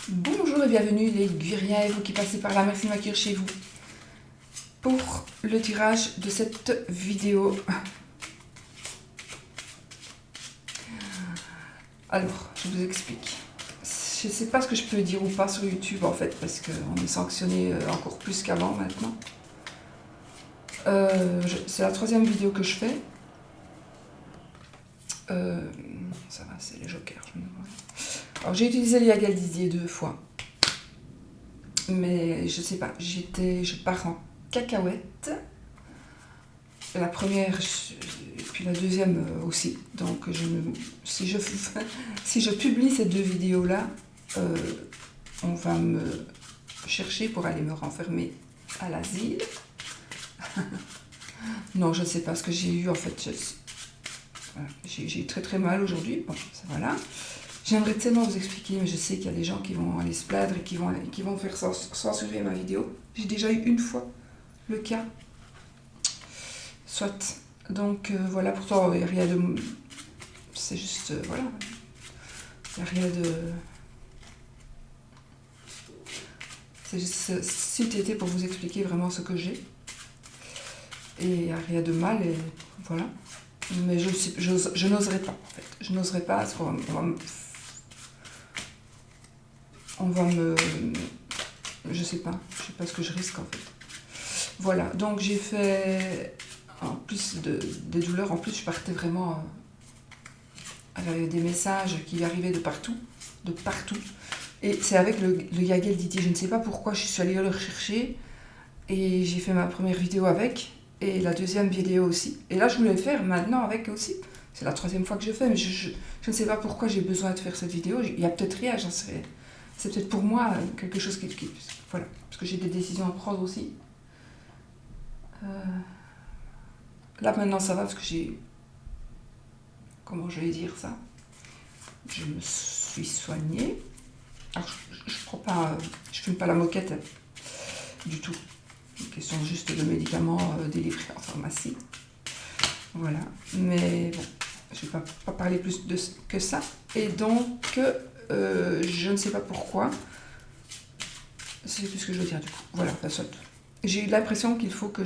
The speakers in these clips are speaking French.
Bonjour et bienvenue les Guiriens et vous qui passez par là, merci de m'accueillir chez vous pour le tirage de cette vidéo. Alors, je vous explique. Je ne sais pas ce que je peux dire ou pas sur YouTube en fait, parce qu'on est sanctionné encore plus qu'avant maintenant. C'est la troisième vidéo que je fais. Ça va, c'est les jokers. Alors j'ai utilisé le Yagal Didier 2 fois. Mais je sais pas, je pars en cacahuète. La première, et puis la deuxième aussi. Donc si je publie ces deux vidéos-là, on va me chercher pour aller me renfermer à l'asile. Non, je ne sais pas ce que j'ai eu en fait. Voilà, j'ai eu très très mal aujourd'hui. Bon, voilà. J'aimerais tellement vous expliquer, mais je sais qu'il y a des gens qui vont aller se plaindre et qui vont faire censurer ma vidéo. J'ai déjà eu une fois le cas. Soit. Donc voilà, pourtant il n'y a rien de... C'est juste... voilà. Il n'y a rien de... C'est juste c'était pour vous expliquer vraiment ce que j'ai. Et il n'y a rien de mal, et voilà. Mais je n'oserais pas, en fait. Je n'oserais pas, parce qu'on va me... Je sais pas ce que je risque, en fait. Voilà, donc j'ai fait... En plus des douleurs, en plus je partais vraiment... avec des messages qui arrivaient de partout. Et c'est avec le Yagal Didier, je ne sais pas pourquoi, je suis allée le rechercher. Et j'ai fait ma première vidéo avec. Et la deuxième vidéo aussi. Et là, je voulais le faire maintenant avec aussi. C'est la troisième fois que je fais, mais je ne sais pas pourquoi j'ai besoin de faire cette vidéo. Il y a peut-être rien, j'en sais rien. C'est peut-être pour moi quelque chose qui... Voilà, parce que j'ai des décisions à prendre aussi. Là, maintenant, ça va parce que j'ai... Comment je vais dire ça? Je me suis soignée. Alors, je prends pas... Je fume pas la moquette du tout. Une question juste de médicaments délivrés en pharmacie. Voilà, mais bon, je ne vais pas parler plus que ça. Et donc, je ne sais pas pourquoi. C'est tout ce que je veux dire du coup. Voilà, ça saute. J'ai eu l'impression qu'il faut que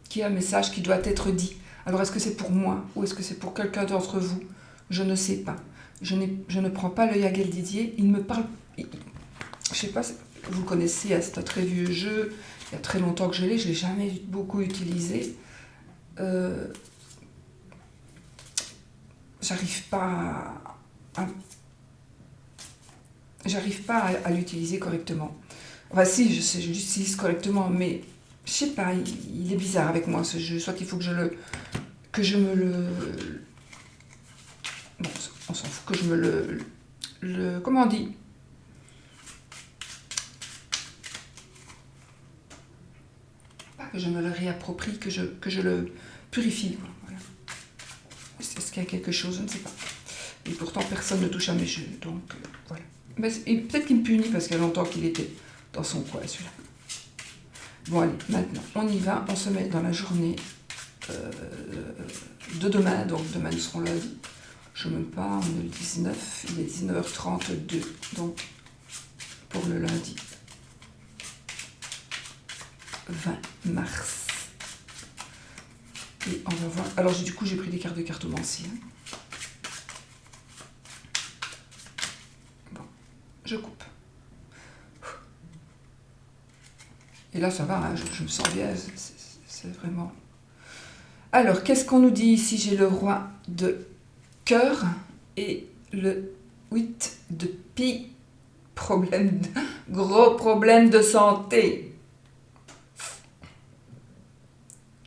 qu'il y a un message qui doit être dit. Alors, est-ce que c'est pour moi ou est-ce que c'est pour quelqu'un d'entre vous? Je ne sais pas. Je ne prends pas le Yagal Didier. Il me parle... Je ne sais pas, vous connaissez, c'est un très vieux jeu. Il y a très longtemps que je l'ai jamais beaucoup utilisé. J'arrive pas à l'utiliser correctement. Enfin si, je sais, je l'utilise correctement, mais je sais pas, il est bizarre avec moi ce jeu. Soit il faut que je me le... Bon, on s'en fout, que je me le comment on dit? Pas que je me le réapproprie, que je le purifie. Voilà. Est-ce qu'il y a quelque chose? Je ne sais pas. Et pourtant, personne ne touche à mes jeux, donc voilà. Mais peut-être qu'il me punit parce qu'il y a longtemps qu'il était dans son coin, celui-là. Bon, allez, maintenant, on y va. On se met dans la journée de demain. Donc, demain, nous serons lundi. Je ne me pas, on est le 19. Il est 19h32, donc, pour le lundi 20 mars. Et on va voir. Alors, du coup, j'ai pris des cartes de cartomancie. Je coupe. Et là, ça va, hein, je me sens bien, c'est vraiment... Alors, qu'est-ce qu'on nous dit ici? J'ai le roi de cœur et le 8 de pique. Gros problème de santé.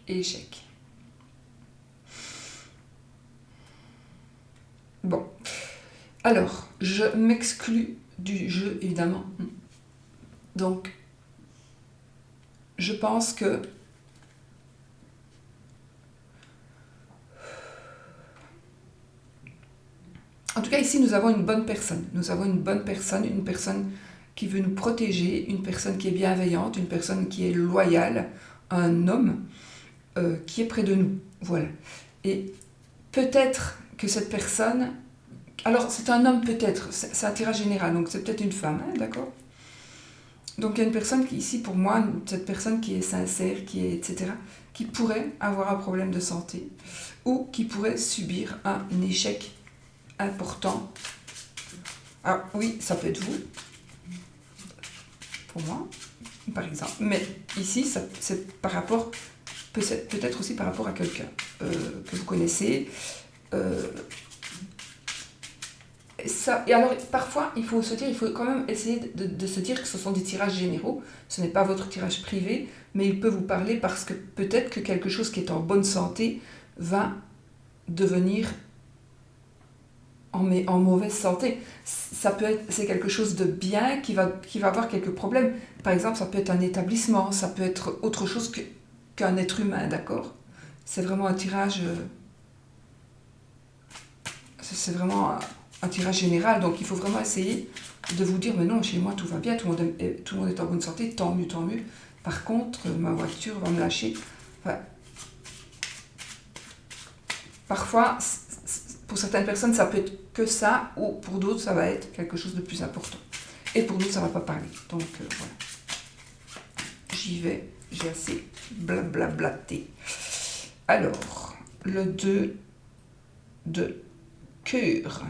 Échec. Bon. Alors, je m'exclus du jeu, évidemment. Donc, je pense que en tout cas, ici, nous avons une bonne personne. Nous avons une bonne personne, une personne qui veut nous protéger, une personne qui est bienveillante, une personne qui est loyale, un homme qui est près de nous. Voilà. Et peut-être que cette personne Alors, c'est un homme peut-être, c'est un tirage général, donc c'est peut-être une femme, hein, d'accord? Donc, il y a une personne qui, ici, pour moi, cette personne qui est sincère, qui est, etc., qui pourrait avoir un problème de santé ou qui pourrait subir un échec important. Ah oui, ça peut être vous, pour moi, par exemple. Mais ici, c'est par rapport, peut-être aussi par rapport à quelqu'un que vous connaissez. Et alors, parfois, il faut quand même essayer de se dire que ce sont des tirages généraux. Ce n'est pas votre tirage privé, mais il peut vous parler parce que peut-être que quelque chose qui est en bonne santé va devenir en mauvaise santé. C'est quelque chose de bien qui va avoir quelques problèmes. Par exemple, ça peut être un établissement, ça peut être autre chose qu'un être humain, d'accord? C'est vraiment un tirage... c'est vraiment un tirage général, donc il faut vraiment essayer de vous dire, mais non, chez moi tout va bien, tout le monde est en bonne santé, tant mieux, tant mieux. Par contre, ma voiture va me lâcher. Enfin, parfois, pour certaines personnes, ça peut être que ça, ou pour d'autres, ça va être quelque chose de plus important. Et pour d'autres, ça ne va pas parler. Donc, voilà. J'y vais, j'ai assez blablablaté. Alors, le 2 de cœur.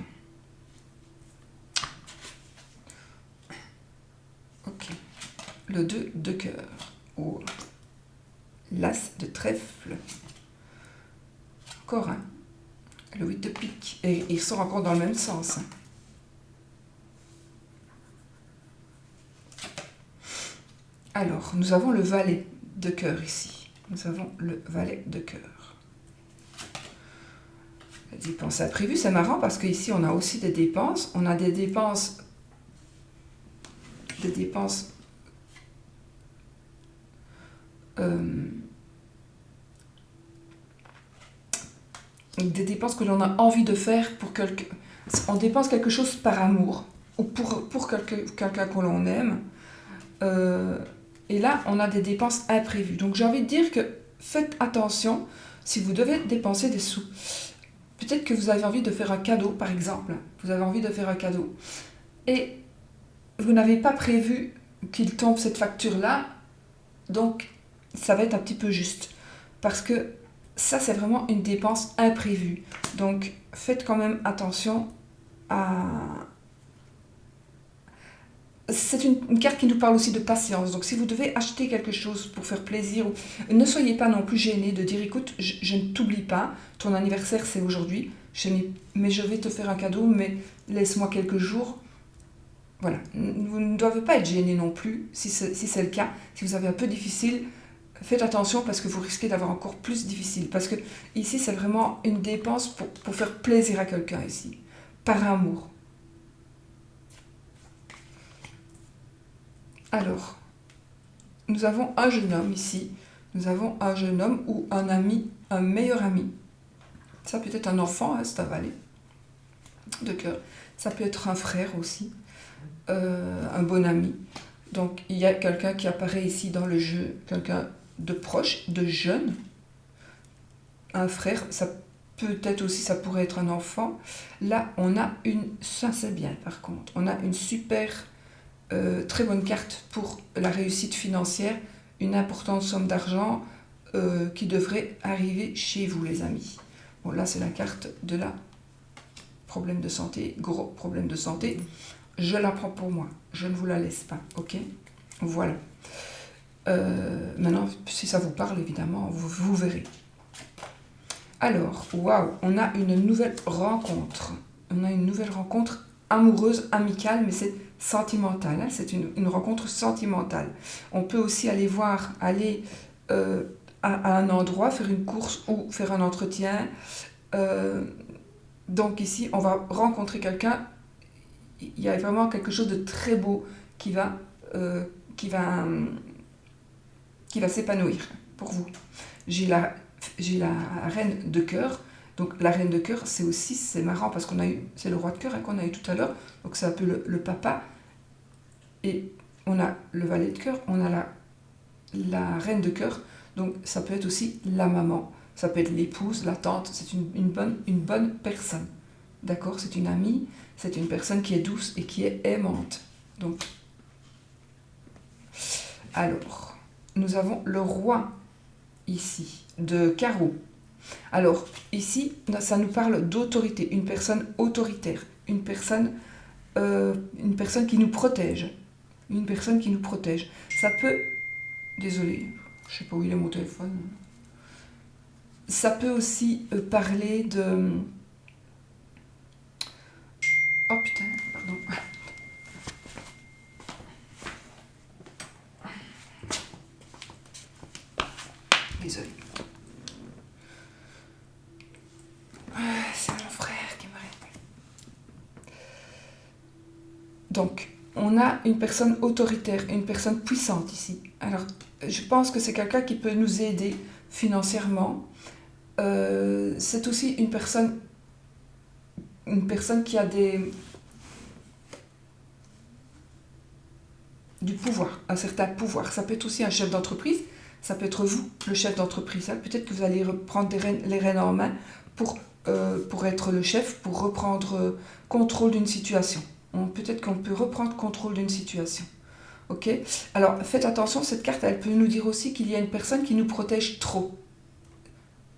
Ok. Le 2 de cœur. Ou l'as de trèfle. Encore un. Le 8 de pique. Et ils sont encore dans le même sens. Alors, nous avons le valet de cœur ici. Nous avons le valet de cœur. Les dépenses imprévues, c'est marrant parce qu'ici, on a aussi des dépenses. On a des dépenses que l'on a envie de faire pour quelqu'un. On dépense quelque chose par amour ou pour quelqu'un que l'on aime. Et là, on a des dépenses imprévues. Donc, j'ai envie de dire que faites attention si vous devez dépenser des sous. Peut-être que vous avez envie de faire un cadeau, par exemple. Vous avez envie de faire un cadeau. Et vous n'avez pas prévu qu'il tombe cette facture-là. Donc, ça va être un petit peu juste. Parce que ça, c'est vraiment une dépense imprévue. Donc, faites quand même attention à... C'est une carte qui nous parle aussi de patience. Donc, si vous devez acheter quelque chose pour faire plaisir, ne soyez pas non plus gêné de dire, écoute, je ne t'oublie pas, ton anniversaire c'est aujourd'hui, mais je vais te faire un cadeau, mais laisse-moi quelques jours. Voilà. Vous ne devez pas être gêné non plus, si c'est le cas. Si vous avez un peu difficile, faites attention parce que vous risquez d'avoir encore plus difficile. Parce que ici, c'est vraiment une dépense pour faire plaisir à quelqu'un ici, par amour. Alors, nous avons un jeune homme ici. Nous avons un jeune homme ou un ami, un meilleur ami. Ça peut être un enfant, hein, c'est un valet de cœur. Ça peut être un frère aussi, un bon ami. Donc, il y a quelqu'un qui apparaît ici dans le jeu, quelqu'un de proche, de jeune. Un frère, ça peut-être aussi, ça pourrait être un enfant. Là, on a ça c'est bien par contre, on a une super... très bonne carte pour la réussite financière, une importante somme d'argent qui devrait arriver chez vous les amis. Bon là c'est la carte de la problème de santé, gros problème de santé, je la prends pour moi, je ne vous la laisse pas, ok? Voilà. Maintenant si ça vous parle évidemment, vous verrez. Alors, waouh, on a une nouvelle rencontre. On a une nouvelle rencontre amoureuse, amicale, mais c'est sentimentale. Hein, c'est une rencontre sentimentale. On peut aussi aller à un endroit, faire une course ou faire un entretien. Donc ici, on va rencontrer quelqu'un. Il y a vraiment quelque chose de très beau qui va s'épanouir pour vous. J'ai la reine de cœur. Donc la reine de cœur, c'est marrant parce c'est le roi de cœur hein, qu'on a eu tout à l'heure. Donc c'est un peu le papa. Et on a le valet de cœur, on a la reine de cœur. Donc ça peut être aussi la maman, ça peut être l'épouse, la tante. C'est une bonne personne. d'accord? C'est une amie, c'est une personne qui est douce et qui est aimante. Donc, alors, nous avons le roi ici, de carreau. Alors, ici, ça nous parle d'autorité, une personne autoritaire, une personne qui nous protège. Une personne qui nous protège. Ça peut... Désolée, je sais pas où il est mon téléphone. Ça peut aussi parler de... Oh putain, pardon. Désolée. C'est mon frère qui me répond. Donc, on a une personne autoritaire, une personne puissante ici. Alors, je pense que c'est quelqu'un qui peut nous aider financièrement. C'est aussi une personne qui a du pouvoir, un certain pouvoir. Ça peut être aussi un chef d'entreprise, ça peut être vous, le chef d'entreprise. Peut-être que vous allez reprendre les rênes en main pour être le chef, pour reprendre contrôle d'une situation. Peut-être qu'on peut reprendre contrôle d'une situation. Ok? Alors, faites attention, cette carte, elle peut nous dire aussi qu'il y a une personne qui nous protège trop.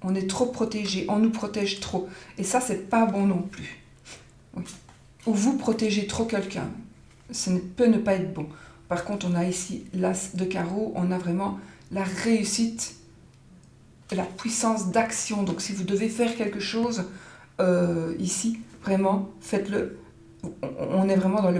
On est trop protégé, on nous protège trop. Et ça, c'est pas bon non plus. Oui. Ou vous protégez trop quelqu'un. Ça peut ne pas être bon. Par contre, on a ici l'as de carreau, on a vraiment la réussite, la puissance d'action. Donc, si vous devez faire quelque chose, ici, vraiment, faites-le. On est vraiment dans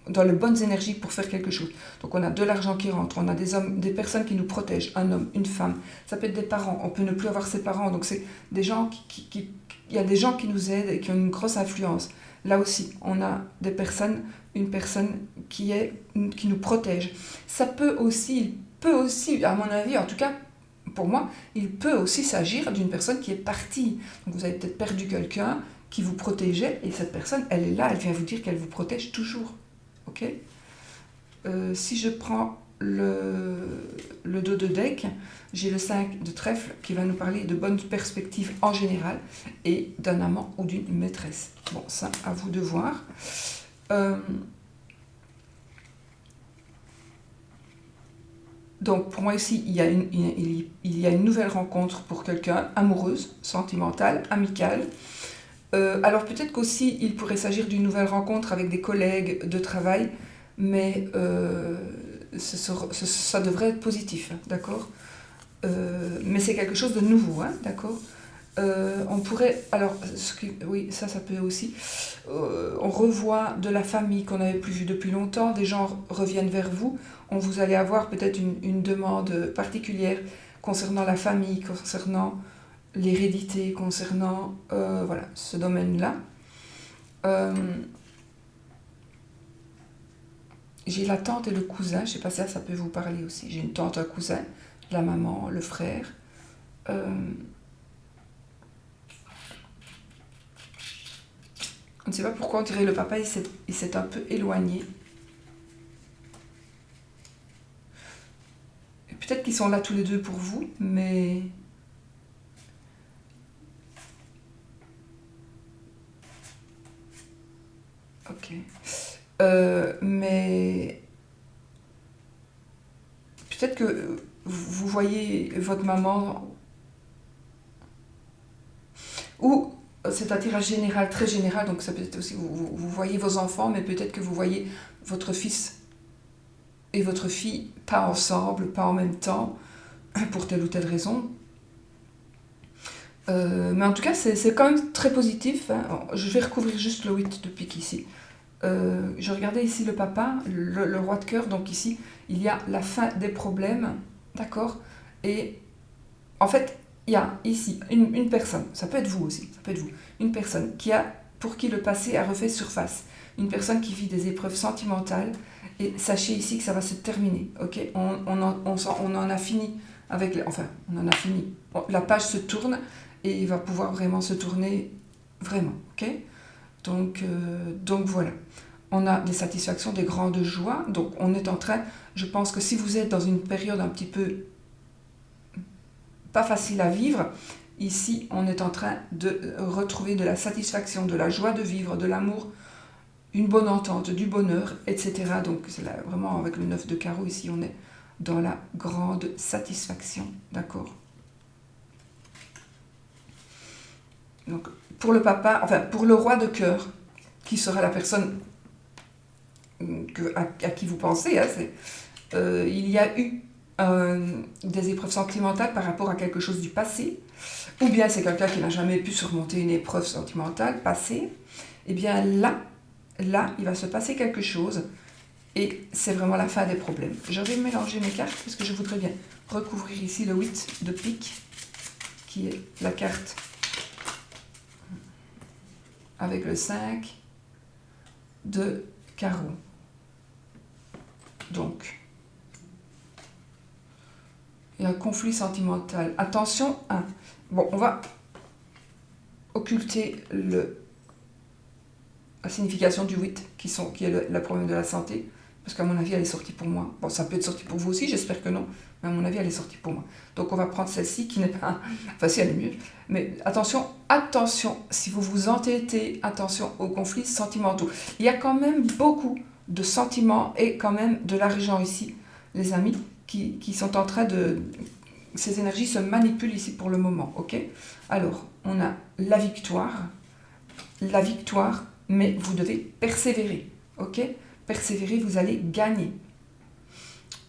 dans les bonnes énergies pour faire quelque chose. Donc on a de l'argent qui rentre, on a des personnes qui nous protègent, un homme, une femme, ça peut être des parents, on peut ne plus avoir ses parents, donc c'est des gens il y a des gens qui nous aident et qui ont une grosse influence. Là aussi, on a une personne qui nous protège. Il peut aussi, à mon avis, en tout cas, pour moi, il peut aussi s'agir d'une personne qui est partie. Donc vous avez peut-être perdu quelqu'un qui vous protégeait, et cette personne, elle est là, elle vient vous dire qu'elle vous protège toujours. Ok? Si je prends le dos de deck, j'ai le 5 de trèfle qui va nous parler de bonnes perspectives en général et d'un amant ou d'une maîtresse. Bon, ça, à vous de voir. Donc, pour moi ici, il y a une nouvelle rencontre pour quelqu'un, amoureuse, sentimentale, amicale. Alors peut-être qu'aussi, il pourrait s'agir d'une nouvelle rencontre avec des collègues de travail, mais ça devrait être positif, d'accord? Mais c'est quelque chose de nouveau, hein, d'accord? On pourrait, alors, oui, ça peut aussi, on revoit de la famille qu'on n'avait plus vue depuis longtemps, des gens reviennent vers vous, vous allez avoir peut-être une demande particulière concernant la famille, concernant l'hérédité, concernant voilà, ce domaine-là. J'ai la tante et le cousin, je ne sais pas si ça peut vous parler aussi. J'ai une tante, un cousin, la maman, le frère. On ne sait pas pourquoi, on dirait le papa, il s'est un peu éloigné. Peut-être qu'ils sont là tous les deux pour vous, mais... Ok. Mais... Peut-être que vous voyez votre maman... Ou c'est un tirage général, très général, donc ça peut être aussi... Vous voyez vos enfants, mais peut-être que vous voyez votre fils et votre fille pas ensemble, pas en même temps, pour telle ou telle raison. Mais en tout cas, c'est quand même très positif. Hein. Je vais recouvrir juste le 8 de pique ici. Je regardais ici le papa, le roi de cœur, donc ici, il y a la fin des problèmes, d'accord? Et en fait, il y a ici une personne, ça peut être vous aussi, ça peut être vous, une personne pour qui le passé a refait surface, une personne qui vit des épreuves sentimentales, et sachez ici que ça va se terminer, ok? On en a fini avec... Enfin, on en a fini. La page se tourne, et il va pouvoir vraiment se tourner, vraiment, ok? Donc voilà. On a des satisfactions, des grandes joies, donc on est en train... Je pense que si vous êtes dans une période un petit peu pas facile à vivre, Ici, on est en train de retrouver de la satisfaction, de la joie de vivre, de l'amour, une bonne entente, du bonheur, etc. Donc, c'est là, vraiment avec le 9 de carreau, ici, on est dans la grande satisfaction, d'accord? Donc, pour le papa, enfin, pour le roi de cœur, qui sera la personne à qui vous pensez, hein, il y a eu des épreuves sentimentales par rapport à quelque chose du passé, ou bien c'est quelqu'un qui n'a jamais pu surmonter une épreuve sentimentale passée, et bien là, il va se passer quelque chose, et c'est vraiment la fin des problèmes. Je vais mélanger mes cartes, parce que je voudrais bien recouvrir ici le 8 de pique, qui est la carte avec le 5 de carreau. Donc, il y a un conflit sentimental. Attention, bon, on va occulter la signification du 8, qui est le problème de la santé, parce qu'à mon avis, elle est sortie pour moi. Bon, ça peut être sorti pour vous aussi, j'espère que non, mais à mon avis, elle est sortie pour moi. Donc, on va prendre celle-ci, qui n'est pas... Enfin, si, elle est mieux. Mais attention, si vous vous entêtez, attention aux conflits sentimentaux. Il y a quand même beaucoup de sentiments et quand même de l'argent ici, les amis, qui sont en train de... Ces énergies se manipulent ici pour le moment, ok? Alors, on a la victoire, mais vous devez persévérer, ok? Persévérer, vous allez gagner.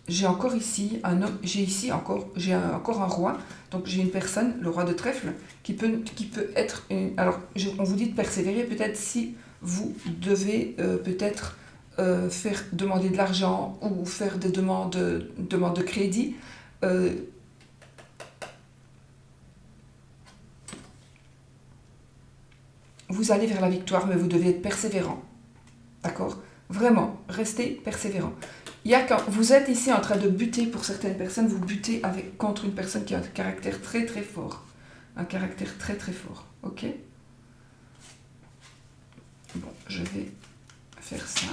J'ai encore ici un homme, j'ai encore un roi, donc j'ai une personne, le roi de trèfle, qui peut être... alors, on vous dit de persévérer, peut-être si vous devez peut-être faire demander de l'argent ou faire des demandes de crédit, vous allez vers la victoire, mais vous devez être persévérant. D'accord? Vraiment, restez persévérant. Quand vous êtes ici en train de buter, pour certaines personnes, vous butez contre une personne qui a un caractère très très fort. Un caractère très très fort. Ok? Bon, je vais faire ça.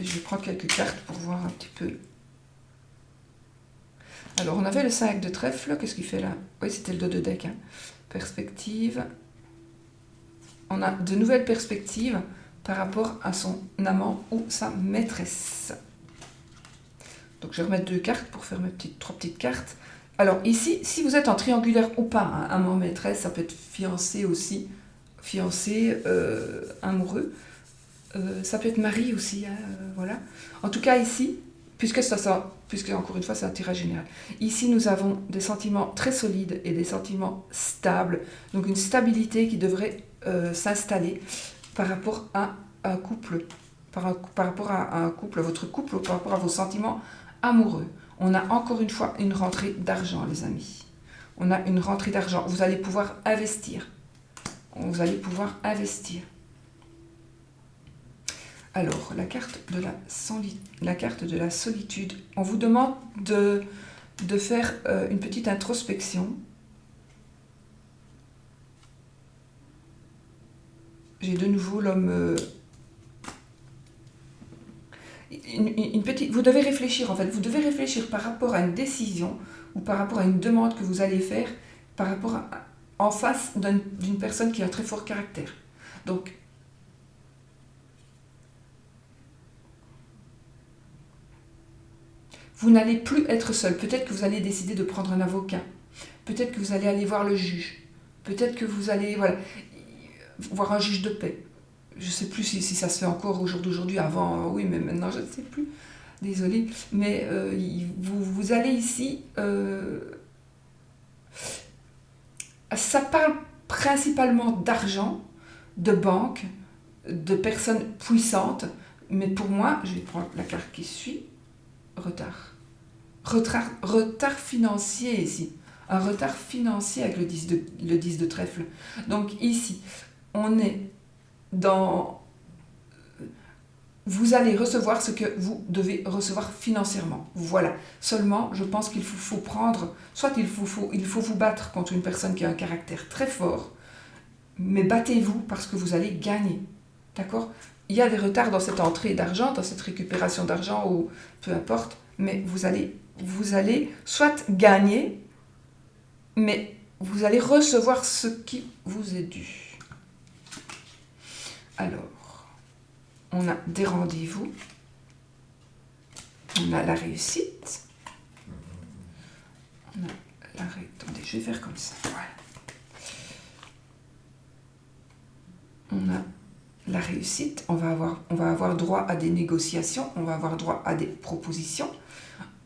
Et je vais prendre quelques cartes pour voir un petit peu. Alors, on avait le 5 de trèfle. Qu'est-ce qu'il fait là? Oui, c'était le 2 de deck. Hein. Perspective. On a de nouvelles perspectives par rapport à son amant ou sa maîtresse. Donc, je vais remettre 2 cartes pour faire mes 3 petites cartes. Alors, ici, si vous êtes en triangulaire ou pas, hein, amant-maîtresse, ça peut être fiancé aussi. Fiancé, amoureux. Ça peut être mari aussi, hein, voilà. En tout cas, ici, puisque encore une fois, c'est un tirage général. Ici, nous avons des sentiments très solides et des sentiments stables. Donc, une stabilité qui devrait s'installer par rapport à un couple. Par rapport à un couple, à votre couple, ou par rapport à vos sentiments amoureux. On a encore une fois une rentrée d'argent, les amis. On a une rentrée d'argent. Vous allez pouvoir investir. Vous allez pouvoir investir. Alors, la carte de la solitude. On vous demande de faire une petite introspection. J'ai de nouveau l'homme... vous devez réfléchir, en fait. Vous devez réfléchir par rapport à une décision ou par rapport à une demande que vous allez faire en face d'une personne qui a un très fort caractère. Donc, vous n'allez plus être seul. Peut-être que vous allez décider de prendre un avocat. Peut-être que vous allez aller voir le juge. Peut-être que vous allez voir un juge de paix. Je ne sais plus si ça se fait encore au jour d'aujourd'hui. Avant, oui, mais maintenant, je ne sais plus. Désolée. Mais vous allez ici... ça parle principalement d'argent, de banque, de personnes puissantes. Mais pour moi, je vais prendre la carte qui suit. Retard financier ici. Un retard financier avec le 10 de trèfle. Donc ici, on est dans... Vous allez recevoir ce que vous devez recevoir financièrement. Voilà. Seulement, je pense qu'il faut prendre... Soit il faut vous battre contre une personne qui a un caractère très fort, mais battez-vous parce que vous allez gagner. D'accord? Il y a des retards dans cette entrée d'argent, dans cette récupération d'argent, ou peu importe, mais vous allez soit gagner, mais vous allez recevoir ce qui vous est dû. Alors, on a des rendez-vous, on a la réussite, on a attendez, je vais faire comme ça, voilà. On a la réussite, on va avoir droit à des négociations, on va avoir droit à des propositions.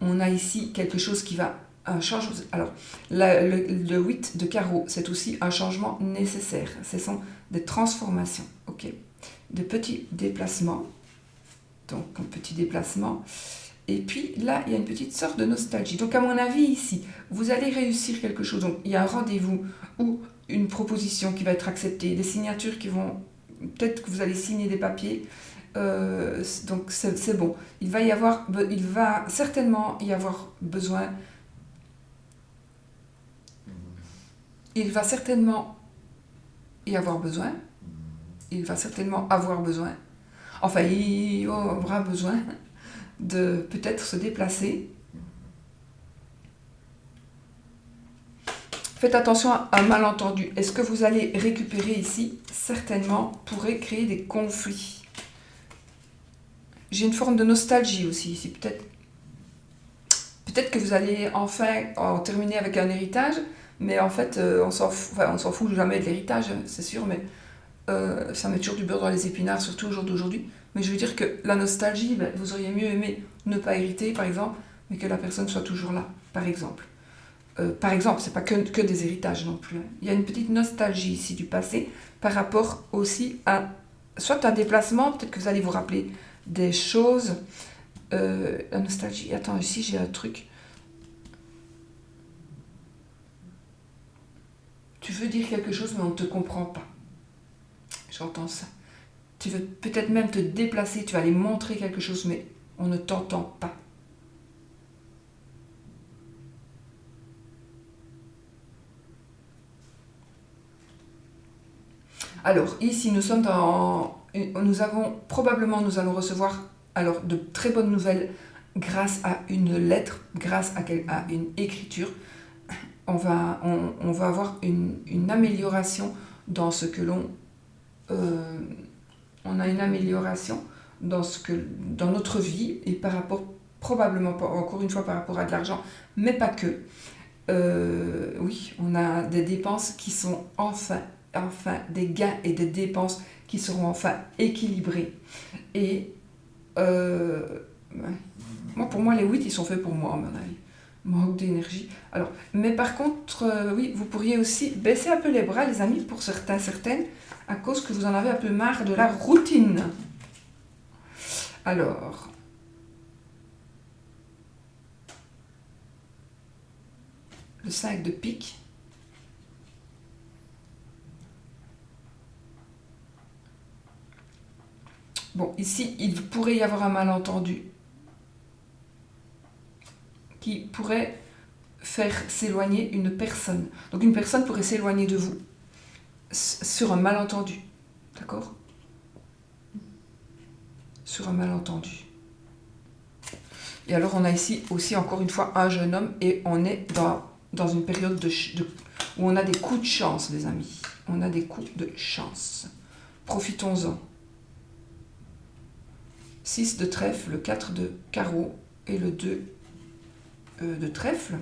On a ici quelque chose qui va un changement. Alors, le 8 de carreau, c'est aussi un changement nécessaire. Ce sont des transformations, ok, de petits déplacements. Donc, un petit déplacement. Et puis là, il y a une petite sorte de nostalgie. Donc, à mon avis, ici, vous allez réussir quelque chose. Donc, il y a un rendez-vous ou une proposition qui va être acceptée, des signatures qui vont... Peut-être que vous allez signer des papiers. Donc, c'est bon. Il va certainement y avoir besoin... Il va certainement y avoir besoin. Il va certainement avoir besoin. Enfin, il aura besoin de peut-être se déplacer. Faites attention à un malentendu. Est-ce que vous allez récupérer ici? Certainement, pourrait créer des conflits. J'ai une forme de nostalgie aussi ici. Peut-être que vous allez enfin en terminer avec un héritage, mais en fait, on s'en fout jamais de l'héritage, c'est sûr, mais ça met toujours du beurre dans les épinards, surtout au jour d'aujourd'hui. Mais je veux dire que la nostalgie, vous auriez mieux aimé ne pas hériter, par exemple, mais que la personne soit toujours là, par exemple. C'est pas que des héritages non plus. Hein. Il y a une petite nostalgie ici du passé par rapport aussi à soit un déplacement, peut-être que vous allez vous rappeler des choses. La nostalgie, attends, ici j'ai un truc. Tu veux dire quelque chose, mais on ne te comprend pas. J'entends ça. Tu veux peut-être même te déplacer, tu vas aller montrer quelque chose, mais on ne t'entend pas. Alors, ici, nous allons recevoir alors de très bonnes nouvelles grâce à une lettre, grâce à une écriture. On va avoir une amélioration dans ce que l'on... on a une amélioration dans notre vie et par rapport, probablement, encore une fois, par rapport à de l'argent, mais pas que. Oui, on a des dépenses qui sont enfin des gains et des dépenses qui seront enfin équilibrés. Et pour moi, les 8, ils sont faits pour moi, à mon avis. Manque d'énergie. Alors, mais par contre, oui, vous pourriez aussi baisser un peu les bras, les amis, pour certaines, à cause que vous en avez un peu marre de la routine. Alors, le 5 de pique. Bon, ici, il pourrait y avoir un malentendu qui pourrait faire s'éloigner une personne. Donc une personne pourrait s'éloigner de vous sur un malentendu. D'accord? Sur un malentendu. Et alors on a ici aussi encore une fois un jeune homme et on est dans une période où on a des coups de chance, les amis. On a des coups de chance. Profitons-en. 6 de trèfle, le 4 de carreau et le 2 de trèfle.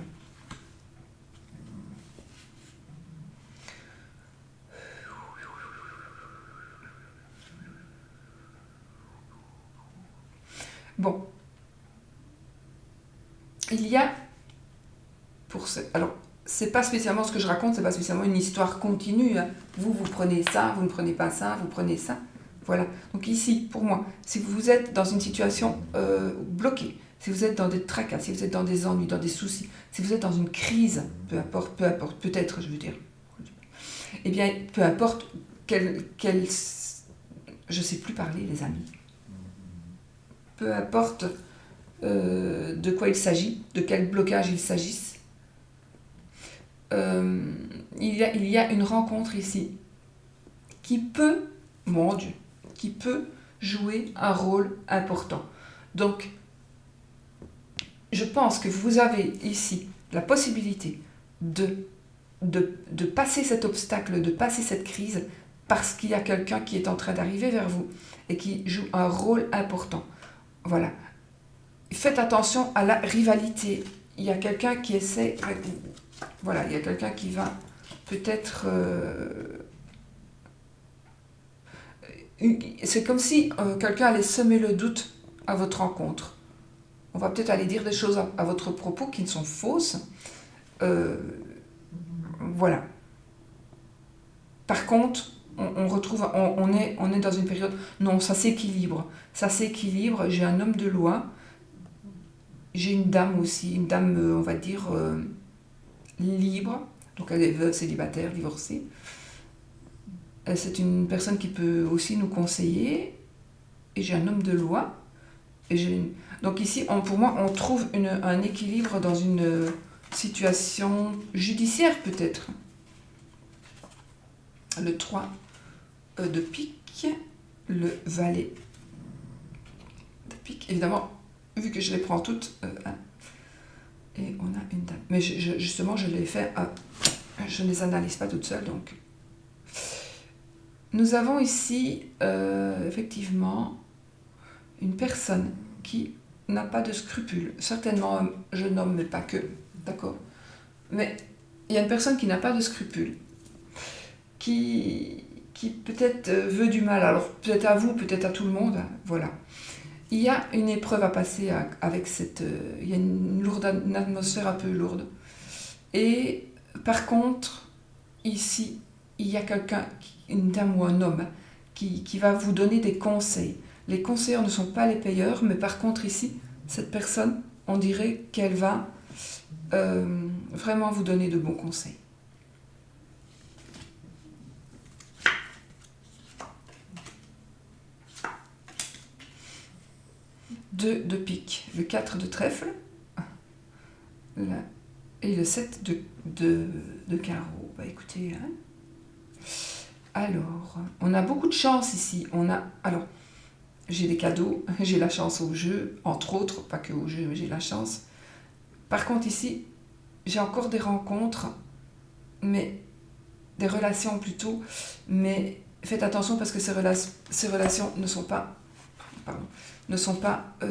Bon. Il y a alors, c'est pas spécialement ce que je raconte, c'est pas spécialement une histoire continue. Hein. Vous prenez ça, vous ne prenez pas ça, vous prenez ça. Voilà. Donc ici, pour moi, si vous êtes dans une situation bloquée, si vous êtes dans des tracas, si vous êtes dans des ennuis, dans des soucis, si vous êtes dans une crise, peu importe, peut-être, je veux dire, eh bien, peu importe je sais plus parler, les amis. Peu importe de quoi il s'agit, de quel blocage il s'agisse, il y a une rencontre ici qui peut, mon Dieu, qui peut jouer un rôle important. Donc, je pense que vous avez ici la possibilité de de passer cet obstacle, de passer cette crise, parce qu'il y a quelqu'un qui est en train d'arriver vers vous et qui joue un rôle important. Voilà. Faites attention à la rivalité. Il y a quelqu'un qui essaie... Voilà, il y a quelqu'un qui va peut-être... c'est comme si quelqu'un allait semer le doute à votre rencontre. On va peut-être aller dire des choses à votre propos qui sont fausses. Voilà. Par contre, on retrouve, on est dans une période... Non, ça s'équilibre. Ça s'équilibre. J'ai un homme de loi. J'ai une dame aussi. Une dame, on va dire, libre. Donc elle est veuve, célibataire, divorcée. C'est une personne qui peut aussi nous conseiller. Et j'ai un homme de loi. Donc ici, pour moi, on trouve un équilibre dans une situation judiciaire peut-être. Le 3 de pique, le valet de pique. Évidemment, vu que je les prends toutes, et on a une dame. Mais justement, je les fais, je ne les analyse pas toutes seules, donc... Nous avons ici, effectivement, une personne qui n'a pas de scrupules. Certainement un jeune homme, mais pas que, d'accord? Mais il y a une personne qui n'a pas de scrupules, qui peut-être veut du mal, alors peut-être à vous, peut-être à tout le monde, voilà. Il y a une épreuve à passer avec cette... il y a une atmosphère un peu lourde. Et par contre, ici, il y a quelqu'un, une dame ou un homme, qui va vous donner des conseils. Les conseillers ne sont pas les payeurs, mais par contre ici, cette personne, on dirait qu'elle va vraiment vous donner de bons conseils. De pique, le 4 de trèfle, et le 7 de carreau. Bah écoutez, hein. Alors, on a beaucoup de chance ici. Alors, j'ai des cadeaux, j'ai la chance au jeu, entre autres, pas que au jeu, mais j'ai la chance. Par contre ici, j'ai encore des rencontres, mais des relations plutôt, mais faites attention parce que ces relations ne sont pas,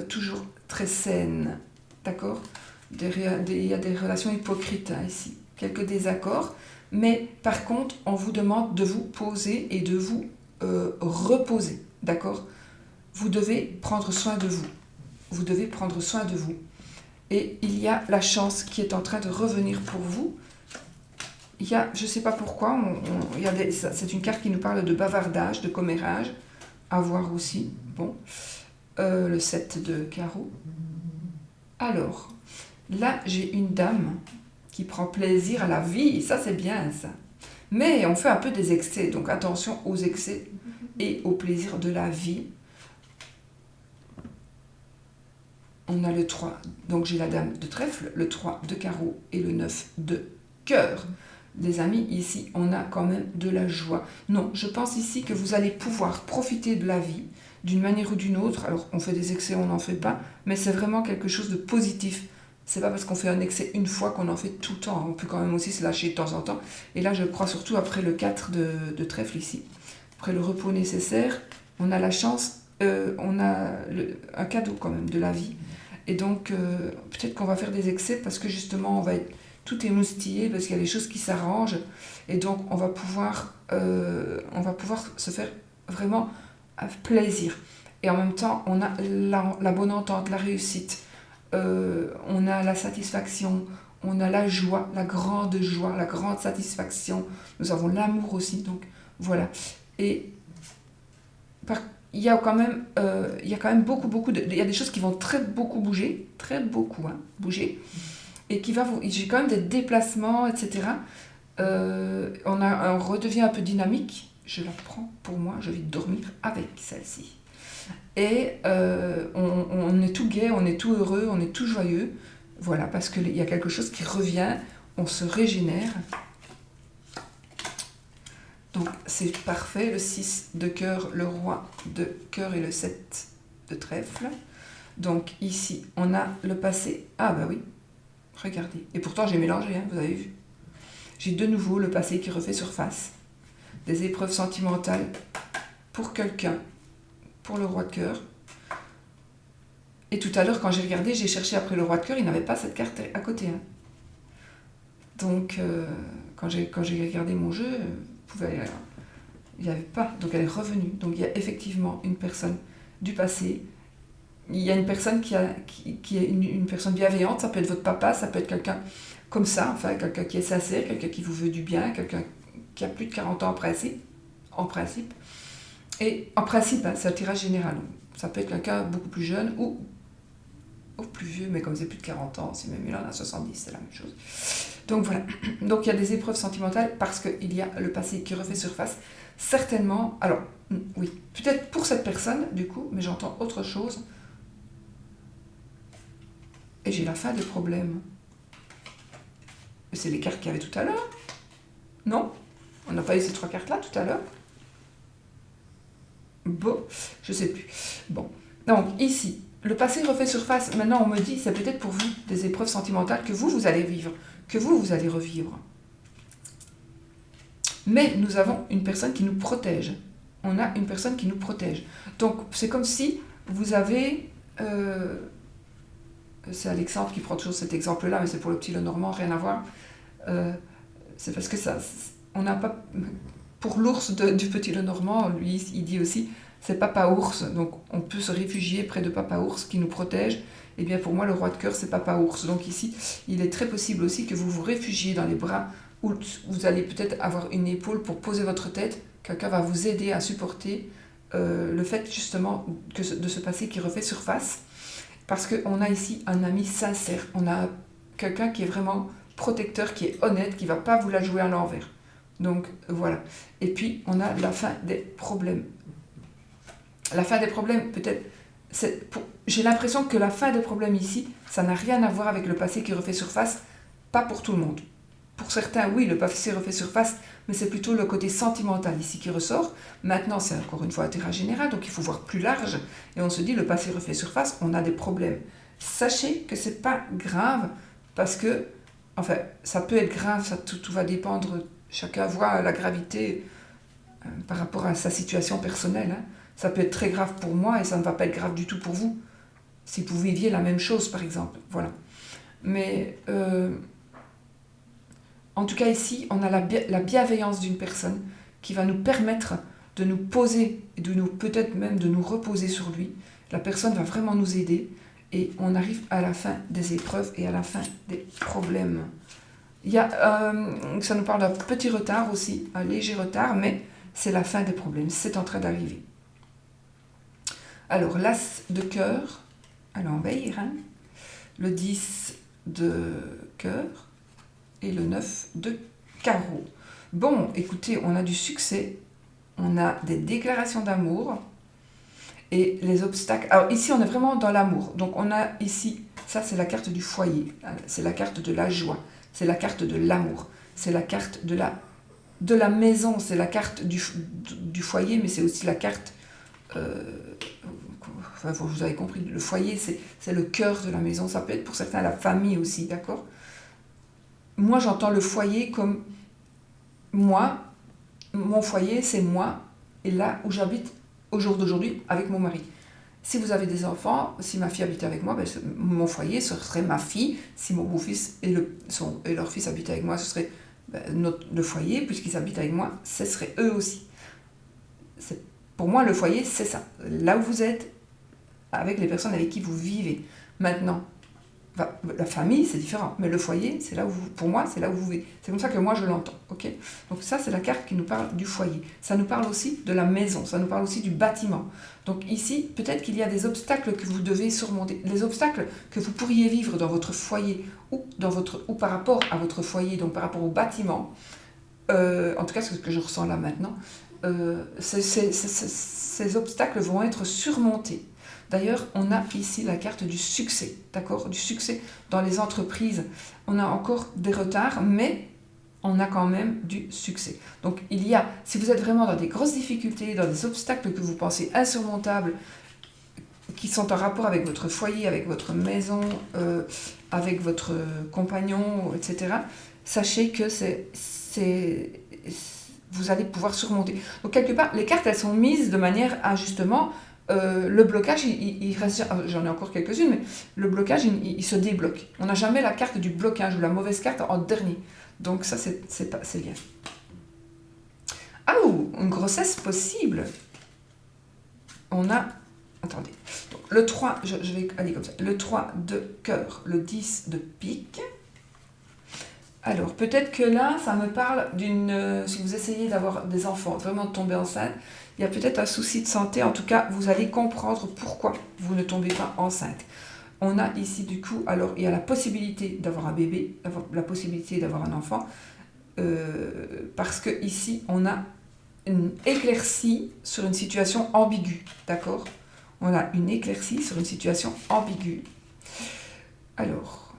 toujours très saines, d'accord? Il y a des relations hypocrites hein, ici, quelques désaccords, mais par contre, on vous demande de vous poser et de vous reposer, d'accord? Vous devez prendre soin de vous. Vous devez prendre soin de vous. Et il y a la chance qui est en train de revenir pour vous. Il y a, je ne sais pas pourquoi, c'est une carte qui nous parle de bavardage, de commérage, à voir aussi. Bon, le 7 de carreau. Alors, là, j'ai une dame qui prend plaisir à la vie. Ça, c'est bien, ça. Mais on fait un peu des excès. Donc, attention aux excès et au plaisir de la vie. On a le 3, donc j'ai la dame de trèfle, le 3 de carreau et le 9 de cœur. Les amis, ici, on a quand même de la joie. Non, je pense ici que vous allez pouvoir profiter de la vie d'une manière ou d'une autre. Alors, on fait des excès, on n'en fait pas, mais c'est vraiment quelque chose de positif. C'est pas parce qu'on fait un excès une fois qu'on en fait tout le temps. On peut quand même aussi se lâcher de temps en temps. Et là, je crois surtout après le 4 de trèfle ici. Après le repos nécessaire, on a la chance, on a un cadeau quand même de la vie. Et donc, peut-être qu'on va faire des excès parce que justement, on va être tout émoustillé parce qu'il y a des choses qui s'arrangent. Et donc, on va pouvoir se faire vraiment plaisir. Et en même temps, on a la bonne entente, la réussite. On a la satisfaction, on a la joie, la grande satisfaction. Nous avons l'amour aussi. Donc, voilà. Et il y a quand même beaucoup il y a des choses qui vont beaucoup bouger, et j'ai quand même des déplacements, etc. On redevient un peu dynamique. Je la prends pour moi, je vais dormir avec celle-ci. Et on est tout gai, on est tout heureux, on est tout joyeux. Voilà, parce qu'il y a quelque chose qui revient, on se régénère. Donc c'est parfait, le 6 de cœur, le roi de cœur et le 7 de trèfle. Donc ici, on a le passé. Ah bah oui, regardez. Et pourtant j'ai mélangé, hein, vous avez vu. j'ai de nouveau le passé qui refait surface. Des épreuves sentimentales pour quelqu'un, pour le roi de cœur. Et tout à l'heure, quand j'ai regardé, j'ai cherché après le roi de cœur, il n'avait pas cette carte à côté. Hein. Donc, quand j'ai regardé mon jeu, il n'y avait pas. Donc, elle est revenue. Donc, il y a effectivement une personne du passé. Il y a une personne qui est une personne bienveillante. Ça peut être votre papa, ça peut être quelqu'un comme ça, enfin, quelqu'un qui est sincère, quelqu'un qui vous veut du bien, quelqu'un qui a plus de 40 ans en principe. Et en principe, hein, c'est un tirage général. Ça peut être quelqu'un beaucoup plus jeune ou plus vieux, mais comme c'est plus de 40 ans, si même il en a 70, c'est la même chose. Donc voilà. Donc il y a des épreuves sentimentales parce qu'il y a le passé qui refait surface. Certainement, alors oui, peut-être pour cette personne du coup, mais j'entends autre chose. Et j'ai la fin des problèmes. C'est les cartes qu'il y avait tout à l'heure. Non? On n'a pas eu ces 3 cartes-là tout à l'heure? Bon, je sais plus. Bon, donc ici, le passé refait surface. Maintenant, on me dit, c'est peut-être pour vous des épreuves sentimentales que vous allez vivre, que vous allez revivre. Mais nous avons une personne qui nous protège. On a une personne qui nous protège. Donc, c'est comme si vous avez... c'est Alexandre qui prend toujours cet exemple-là, mais c'est pour le petit Lenormand, rien à voir. C'est parce que ça... On n'a pas... Pour l'ours du petit Lenormand, lui, il dit aussi... C'est Papa Ours, donc on peut se réfugier près de Papa Ours qui nous protège. Et bien pour moi, le roi de cœur, c'est Papa Ours. Donc ici, il est très possible aussi que vous vous réfugiez dans les bras où vous allez peut-être avoir une épaule pour poser votre tête. Quelqu'un va vous aider à supporter le fait justement de ce passé qui refait surface. Parce qu'on a ici un ami sincère. On a quelqu'un qui est vraiment protecteur, qui est honnête, qui ne va pas vous la jouer à l'envers. Donc voilà. Et puis, on a la fin des problèmes. La fin des problèmes, peut-être, j'ai l'impression que la fin des problèmes ici, ça n'a rien à voir avec le passé qui refait surface, pas pour tout le monde. Pour certains, oui, le passé refait surface, mais c'est plutôt le côté sentimental ici qui ressort. Maintenant, c'est encore une fois un tirage général, donc il faut voir plus large, et on se dit, le passé refait surface, on a des problèmes. Sachez que c'est pas grave, parce que, enfin, ça peut être grave, tout va dépendre, chacun voit la gravité par rapport à sa situation personnelle, hein. Ça peut être très grave pour moi et ça ne va pas être grave du tout pour vous. Si vous viviez la même chose, par exemple. Voilà. Mais en tout cas, ici, on a la bienveillance d'une personne qui va nous permettre de nous poser, et peut-être même de nous reposer sur lui. La personne va vraiment nous aider et on arrive à la fin des épreuves et à la fin des problèmes. Il y a, ça nous parle d'un petit retard aussi, un léger retard, mais c'est la fin des problèmes. C'est en train d'arriver. Alors, l'as de cœur, à l'envers, hein, le 10 de cœur et le 9 de carreau. Bon, écoutez, on a du succès, on a des déclarations d'amour et les obstacles. Alors ici, on est vraiment dans l'amour. Donc, on a ici, ça c'est la carte du foyer, c'est la carte de la joie, c'est la carte de l'amour, c'est la carte de la maison, c'est la carte du foyer, mais c'est aussi la carte... Enfin, vous avez compris, le foyer, c'est le cœur de la maison. Ça peut être pour certains la famille aussi, d'accord? Moi, j'entends le foyer comme moi, mon foyer, c'est moi, et là où j'habite au jour d'aujourd'hui avec mon mari. Si vous avez des enfants, si ma fille habitait avec moi, ben, mon foyer, ce serait ma fille. Si mon beau-fils et leur fils habitaient avec moi, ce serait le foyer, puisqu'ils habitent avec moi, ce serait eux aussi. Pour moi, le foyer, c'est ça. Là où vous êtes, avec les personnes avec qui vous vivez. Maintenant, la famille, c'est différent. Mais le foyer, c'est là où pour moi, c'est là où vous vivez. C'est comme ça que moi, je l'entends. Okay, donc ça, c'est la carte qui nous parle du foyer. Ça nous parle aussi de la maison. Ça nous parle aussi du bâtiment. Donc ici, peut-être qu'il y a des obstacles que vous devez surmonter. Les obstacles que vous pourriez vivre dans votre foyer ou par rapport à votre foyer, donc par rapport au bâtiment. En tout cas, c'est ce que je ressens là maintenant. Ces obstacles vont être surmontés. D'ailleurs, on a ici la carte du succès, d'accord? Du succès dans les entreprises. On a encore des retards, mais on a quand même du succès. Donc, si vous êtes vraiment dans des grosses difficultés, dans des obstacles que vous pensez insurmontables, qui sont en rapport avec votre foyer, avec votre maison, avec votre compagnon, etc., sachez que vous allez pouvoir surmonter. Donc quelque part, les cartes, elles sont mises de manière à justement, le blocage, il reste, j'en ai encore quelques-unes, mais le blocage, il se débloque. On n'a jamais la carte du blocage ou la mauvaise carte en dernier. Donc ça, c'est bien. Ah, une grossesse possible. On a, attendez, donc, le 3, je vais aller comme ça, le 3 de cœur, le 10 de pique. Alors, peut-être que là, ça me parle d'une... si vous essayez d'avoir des enfants, vraiment de tomber enceinte, il y a peut-être un souci de santé. En tout cas, vous allez comprendre pourquoi vous ne tombez pas enceinte. On a ici, du coup, alors, il y a la possibilité d'avoir un bébé, la possibilité d'avoir un enfant, parce que ici, on a une éclaircie sur une situation ambiguë, d'accord? On a une éclaircie sur une situation ambiguë. Alors,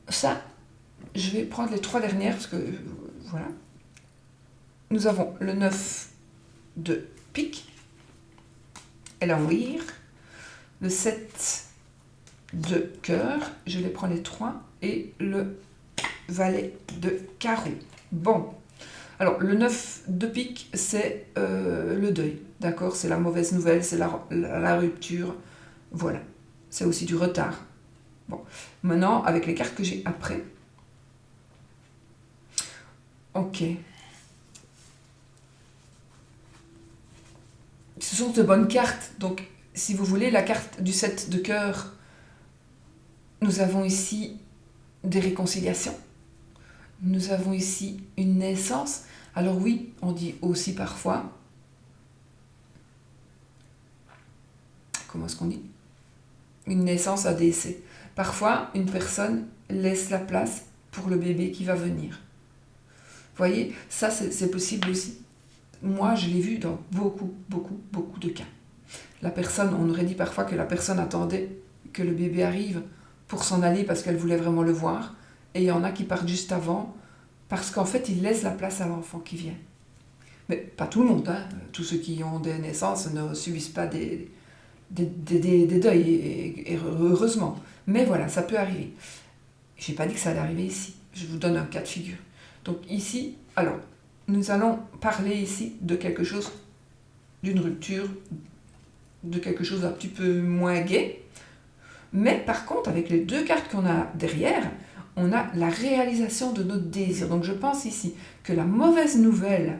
ça... je vais prendre les 3 dernières, parce que, voilà. Nous avons le 9 de pique, et l'envire, le 7 de cœur, je les prends les 3, et le valet de carreau. Bon, alors le 9 de pique, c'est le deuil, d'accord? C'est la mauvaise nouvelle, c'est la rupture, voilà. C'est aussi du retard. Bon, maintenant, avec les cartes que j'ai après, ok. Ce sont de bonnes cartes. Donc, si vous voulez, la carte du 7 de cœur, nous avons ici des réconciliations. Nous avons ici une naissance. Alors oui, on dit aussi parfois... comment est-ce qu'on dit? Une naissance, un décès. Parfois, une personne laisse la place pour le bébé qui va venir. Vous voyez, ça, c'est possible aussi. Moi, je l'ai vu dans beaucoup de cas. La personne, on aurait dit parfois que la personne attendait que le bébé arrive pour s'en aller parce qu'elle voulait vraiment le voir. Et il y en a qui partent juste avant parce qu'en fait, ils laissent la place à l'enfant qui vient. Mais pas tout le monde, hein. Tous ceux qui ont des naissances ne subissent pas des deuils, et heureusement. Mais voilà, ça peut arriver. Je n'ai pas dit que ça allait arriver ici. Je vous donne un cas de figure. Donc ici, alors... nous allons parler ici de quelque chose, d'une rupture, de quelque chose un petit peu moins gai. Mais par contre, avec les 2 cartes qu'on a derrière, on a la réalisation de notre désir. Donc je pense ici que la mauvaise nouvelle,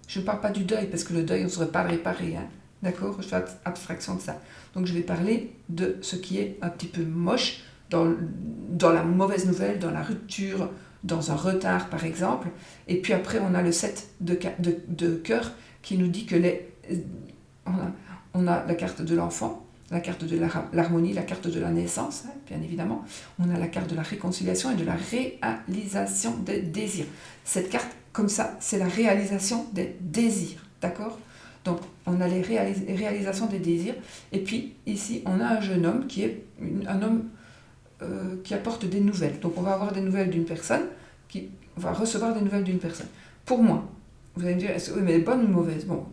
je ne parle pas du deuil, parce que le deuil, on ne saurait pas le réparer, hein, d'accord? Je fais abstraction de ça. Donc je vais parler de ce qui est un petit peu moche dans la mauvaise nouvelle, dans la rupture, dans un retard par exemple. Et puis après on a le 7 de cœur qui nous dit que on a la carte de l'enfant, la carte de l'harmonie, la carte de la naissance, hein, bien évidemment. On a la carte de la réconciliation et de la réalisation des désirs. Cette carte, comme ça, c'est la réalisation des désirs, d'accord? Donc on a les réalisations des désirs. Et puis ici on a un jeune homme qui est un homme qui apporte des nouvelles. Donc on va avoir des nouvelles d'une personne, qui va recevoir des nouvelles d'une personne. Pour moi, vous allez me dire, oui, mais bonne ou mauvaise? Bon,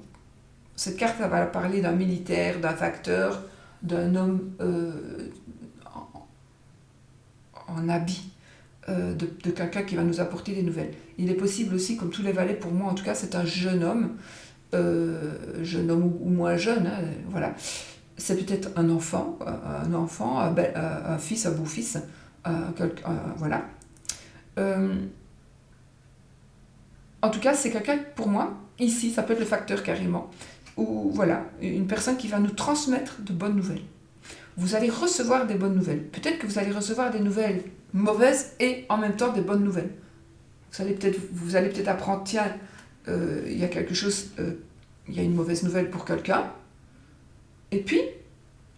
cette carte elle va parler d'un militaire, d'un facteur, d'un homme en habit, de quelqu'un qui va nous apporter des nouvelles. Il est possible aussi, comme tous les valets, pour moi en tout cas, c'est un jeune homme ou moins jeune, hein, voilà. C'est peut-être un enfant, un fils, un beau-fils, voilà. En tout cas, c'est quelqu'un, pour moi, ici, ça peut être le facteur carrément, ou voilà, une personne qui va nous transmettre de bonnes nouvelles. Vous allez recevoir des bonnes nouvelles. Peut-être que vous allez recevoir des nouvelles mauvaises et en même temps des bonnes nouvelles. Vous allez peut-être apprendre, tiens, il y a quelque chose, il y a une mauvaise nouvelle pour quelqu'un. Et puis,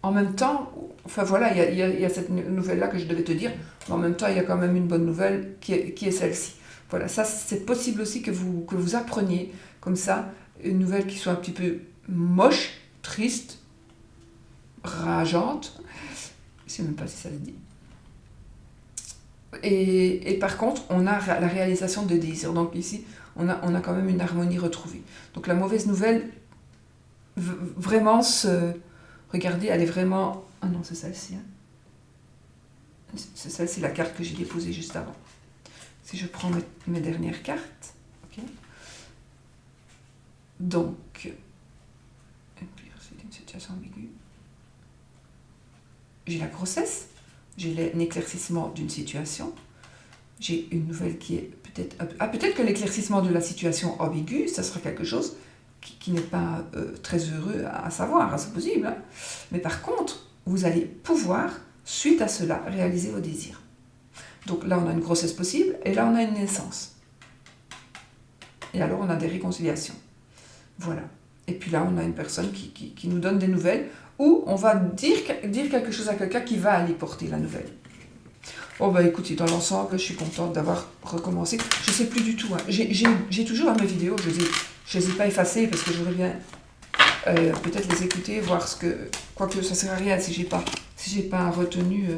en même temps, enfin voilà, il y a cette nouvelle-là que je devais te dire, mais en même temps, il y a quand même une bonne nouvelle qui est celle-ci. Voilà, ça, c'est possible aussi que vous appreniez, comme ça, une nouvelle qui soit un petit peu moche, triste, rageante. Je ne sais même pas si ça se dit. Et par contre, on a la réalisation de désirs. Donc ici, on a quand même une harmonie retrouvée. Donc la mauvaise nouvelle, vraiment regardez, elle est vraiment... Ah non, c'est celle-ci. Hein. C'est celle-ci, la carte que j'ai déposée juste avant. Si je prends mes dernières cartes, ok. Donc, c'est une situation ambiguë. J'ai la grossesse, j'ai l'éclaircissement d'une situation, j'ai une nouvelle qui est peut-être... Ah, peut-être que l'éclaircissement de la situation ambiguë, ça sera quelque chose qui n'est pas très heureux à savoir, hein, c'est possible. Hein. Mais par contre, vous allez pouvoir, suite à cela, réaliser vos désirs. Donc là, on a une grossesse possible, et là, on a une naissance. Et alors, on a des réconciliations. Voilà. Et puis là, on a une personne qui nous donne des nouvelles, ou on va dire quelque chose à quelqu'un qui va aller porter la nouvelle. Oh bah écoutez, dans l'ensemble, je suis contente d'avoir recommencé. Je ne sais plus du tout. Hein. J'ai toujours mes vidéos, je les ai pas effacées parce que j'aurais bien peut-être les écouter, voir ce que... Quoique ça ne sert à rien si j'ai pas retenu...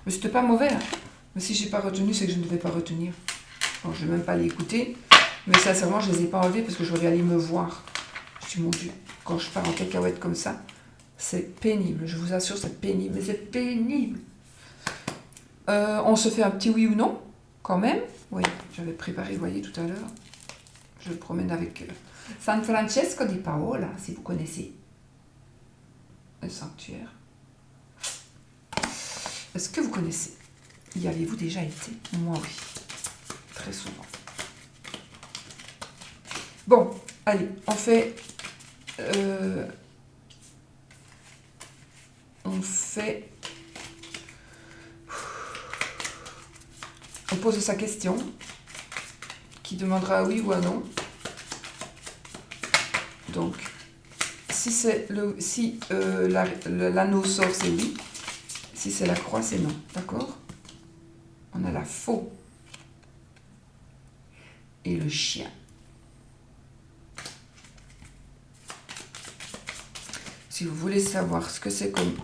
Mais c'était pas mauvais. Hein. Mais si j'ai pas retenu, c'est que je ne devais pas retenir. Bon, je ne vais même pas les écouter. Mais sincèrement, je ne les ai pas enlevés parce que je voulais aller me voir. Je dis, mon Dieu, quand je pars en cacahuète comme ça, c'est pénible. Je vous assure, c'est pénible. Mais c'est pénible. On se fait un petit oui ou non, quand même. Oui, j'avais préparé, vous voyez, tout à l'heure. Je me promène avec San Francesco di Paola, si vous connaissez. Le sanctuaire. Est-ce que vous connaissez? Y avez-vous déjà été? Moi, oui. Très souvent. Bon, allez, on fait... On pose sa question, qui demandera oui ou un non. Donc, si l'anneau sort, c'est oui. Si c'est la croix, c'est non. D'accord? On a la faux et le chien. Si vous voulez savoir ce que c'est comme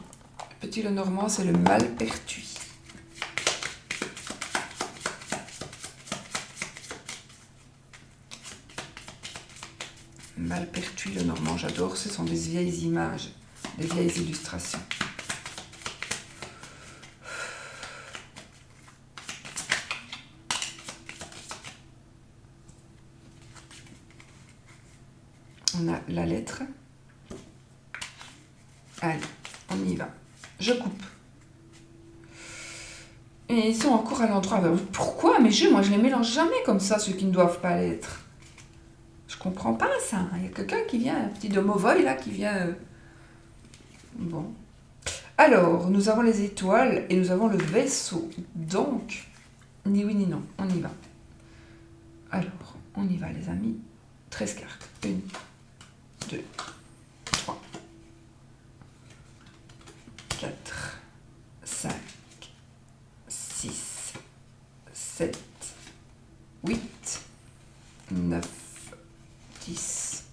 petit Lenormand, c'est le Malpertuis. Malpertuis Lenormand, j'adore, ce sont des vieilles images, des vieilles illustrations. On a la lettre. Allez, on y va. Je coupe. Et ils sont encore à l'endroit. Pourquoi mes jeux, moi je les mélange jamais comme ça, ceux qui ne doivent pas l'être. Je comprends pas ça. Il y a quelqu'un qui vient, un petit domovoy là, qui vient... Bon. Alors, nous avons les étoiles et nous avons le vaisseau. Donc, ni oui ni non, on y va. Alors, on y va les amis. 13 cartes. 1, 2, 3, 4, 5, 6, 7, 8, 9, 10,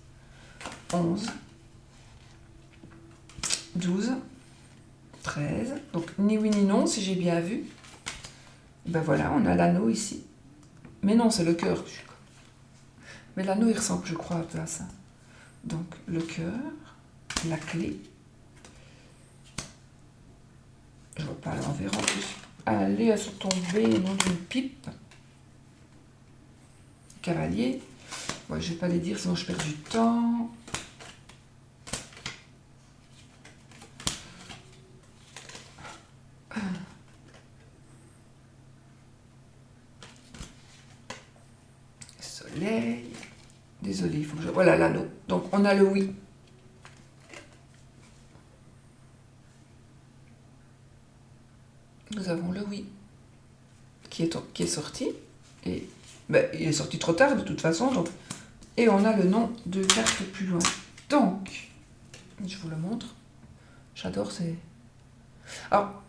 11, 12, 13. Donc, ni oui ni non, si j'ai bien vu. Ben voilà, on a l'anneau ici. Mais non, c'est le cœur. Mais l'anneau, il ressemble, je crois, un peu à ça. Donc, le cœur, la clé. Je ne vois pas l'envers en plus. Allez, elles sont tombées, non d'une pipe. Cavalier. Ouais, je ne vais pas les dire, sinon je perds du temps. Soleil. Désolée, il faut que je... Voilà l'anneau. Donc, on a le oui. Nous avons le oui qui est sorti. Et ben, il est sorti trop tard de toute façon. Donc, et on a le nom de carte plus loin. Donc, je vous le montre. J'adore ces... Alors,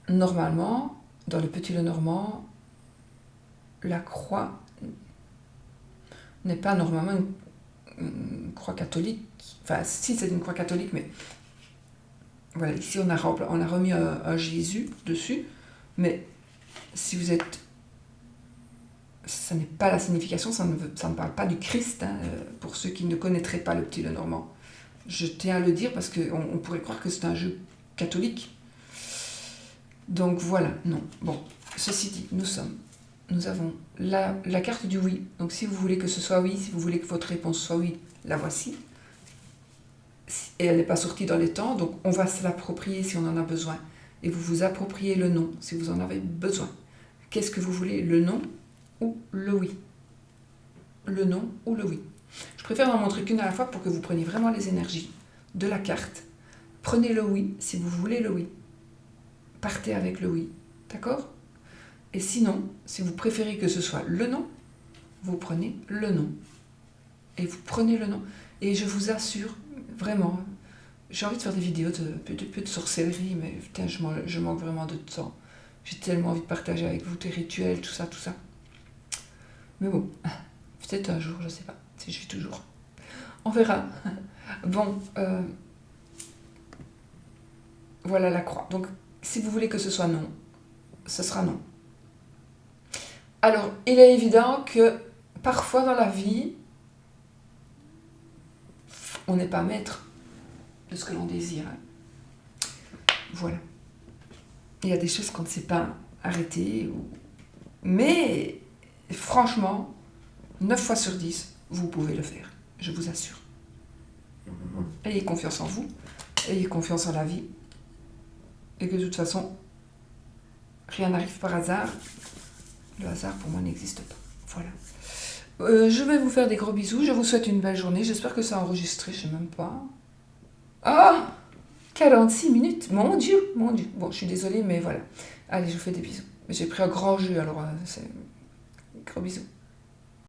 normalement, dans le petit Lenormand, la croix n'est pas normalement une croix catholique. Enfin, si c'est une croix catholique, mais voilà, ici on a remis un Jésus dessus, mais si vous êtes... Ça n'est pas la signification, ça ne parle pas du Christ, hein, pour ceux qui ne connaîtraient pas le petit Lenormand. Je tiens à le dire parce qu'on pourrait croire que c'est un jeu catholique. Donc voilà, non. Bon, ceci dit, nous sommes nous avons la carte du oui. Donc si vous voulez que ce soit oui, si vous voulez que votre réponse soit oui, la voici. Et elle n'est pas sortie dans les temps, donc on va se l'approprier si on en a besoin. Et vous vous appropriez le non si vous en avez besoin. Qu'est-ce que vous voulez, le non ou le oui? Le non ou le oui. Je préfère en montrer qu'une à la fois pour que vous preniez vraiment les énergies de la carte. Prenez le oui si vous voulez le oui. Partez avec le oui, d'accord? Et sinon, si vous préférez que ce soit le non, vous prenez le non. Et vous prenez le non. Et je vous assure, vraiment, j'ai envie de faire des vidéos de sorcellerie, mais putain, je manque vraiment de temps. J'ai tellement envie de partager avec vous des rituels, tout ça, tout ça. Mais bon, peut-être un jour, je sais pas, si je vis toujours. On verra. Bon, voilà la croix. Donc, si vous voulez que ce soit non, ce sera non. Alors, il est évident que parfois dans la vie, on n'est pas maître de ce que l'on désire. Voilà. Il y a des choses qu'on ne sait pas arrêter. Mais, franchement, 9 fois sur 10, vous pouvez le faire. Je vous assure. Ayez confiance en vous. Ayez confiance en la vie. Et que de toute façon, rien n'arrive par hasard. Le hasard, pour moi, n'existe pas. Voilà. Je vais vous faire des gros bisous. Je vous souhaite une belle journée. J'espère que ça a enregistré. Je ne sais même pas. Ah, 46 minutes. Mon Dieu, mon Dieu. Bon, je suis désolée, mais voilà. Allez, je vous fais des bisous. J'ai pris un grand jus, alors c'est gros bisous.